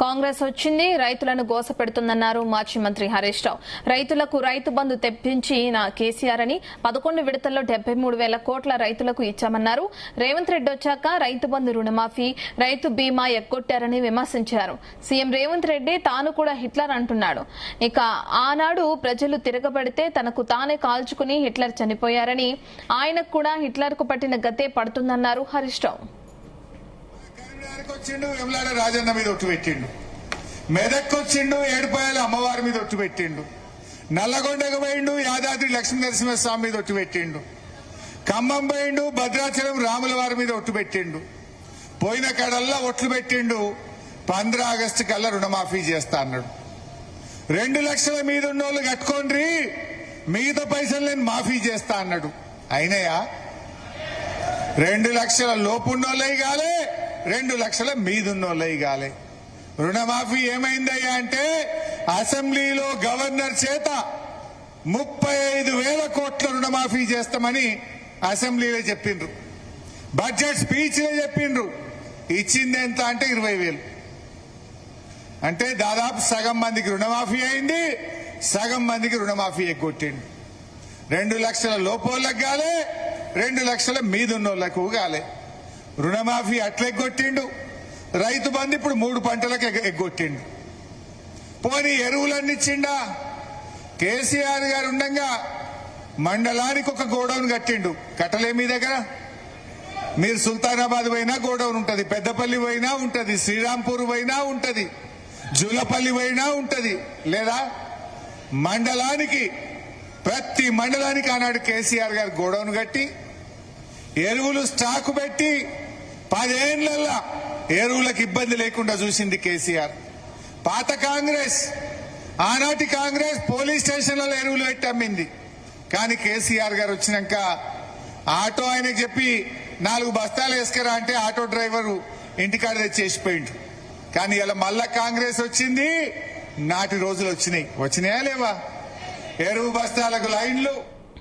కాంగ్రెస్ వచ్చింది రైతులను గోసపెడుతుందన్నారు మాజీ మంత్రి హరీష్ రావు. రైతులకు రైతు బంధు తెప్పించి కేసీఆర్ అని 11 విడతల్లో 73,000 కోట్ల రైతులకు ఇచ్చామన్నారు. రేవంత్ రెడ్డి వచ్చాక రైతు బంధు రుణమాఫీ, రైతు బీమా ఎగ్గొట్టారని విమర్శించారు. సీఎం రేవంత్ రెడ్డి తాను కూడా హిట్లర్ అంటున్నాడు. ఇక ఆనాడు ప్రజలు తిరగబడితే తనకు తానే కాల్చుకుని హిట్లర్ చనిపోయారని, ఆయనకు కూడా హిట్లర్ కు పట్టిన గతే పడుతుందన్నారు హరీష్ రావు. రాజన్న మీద ఒట్టు పెట్టిండు, మెదక్కొచ్చిండు, ఏడుపాయల అమ్మవారి మీద ఒట్టు పెట్టిండు, నల్లగొండకు పోయిండు, యాదాద్రి లక్ష్మీ నరసింహస్వామి మీద ఒట్టు పెట్టిండు, ఖమ్మం పోయిండు, భద్రాచలం రాముల వారి మీద ఒట్టు పెట్టిండు. పోయిన కాడల్లా ఒట్లు పెట్టిండు. 15 ఆగస్టు కల్లా రుణమాఫీ చేస్తా అన్నాడు. 2 లక్షల మీద ఉన్నోళ్ళు కట్టుకోండి, మిగతా పైసలు నేను మాఫీ చేస్తా అన్నాడు. అయినాయా? 2 లక్షల లోపున్నోళ్ళయి కాలే, 2 లక్షల మీదున్నోళ్ళయి కాలే. రుణమాఫీ ఏమైందయ్యా అంటే అసెంబ్లీలో గవర్నర్ చేత 35,000 కోట్ల రుణమాఫీ చేస్తామని అసెంబ్లీలో చెప్పిండ్రు. బడ్జెట్ స్పీచ్ లో చెప్పిండ్రు. ఇచ్చింది ఎంత అంటే 20,000. అంటే దాదాపు సగం మందికి రుణమాఫీ అయింది, సగం మందికి రుణమాఫీ ఎగ్గొట్టిండు. 2 లక్షల లోపోళ్ళకు కాలే, 2 లక్షల మీదున్నోళ్లకు కాలే. రుణమాఫీ అట్లా ఎగ్గొట్టిండు. రైతు బంధు ఇప్పుడు 3 పంటలకు ఎగ్గొట్టిండు. పోనీ ఎరువులన్నీ ఇచ్చిండా? కేసీఆర్ గారు ఉండగా మండలానికి ఒక గోడౌన్ కట్టిండు. కట్టలే మీ దగ్గర? మీరు సుల్తానాబాద్ పోయినా గోడౌన్ ఉంటది, పెద్దపల్లి పోయినా ఉంటది, శ్రీరాంపూర్ పోయినా ఉంటది, జూలపల్లి పోయినా ఉంటది లేదా? మండలానికి, ప్రతి మండలానికి ఆనాడు కేసీఆర్ గారు గోడౌన్ కట్టి ఎరువులు స్టాకు పెట్టి 10 ఏళ్లల్లా ఎరువులకు ఇబ్బంది లేకుండా చూసింది కేసీఆర్. పాత కాంగ్రెస్, ఆనాటి కాంగ్రెస్ పోలీస్ స్టేషన్లలో ఎరువులు పెట్టి అమ్మింది. కానీ కేసీఆర్ గారు వచ్చినాక ఆటో ఆయనకు చెప్పి 4 బస్తాలు వేసుకురా అంటే ఆటో డ్రైవరు ఇంటికాడ తెచ్చేసిపోయిండు. కానీ ఇలా మళ్ళా కాంగ్రెస్ వచ్చింది, నాటి రోజులు వచ్చినాయా లేవా? ఎరువు బస్తాలకు లైన్లు,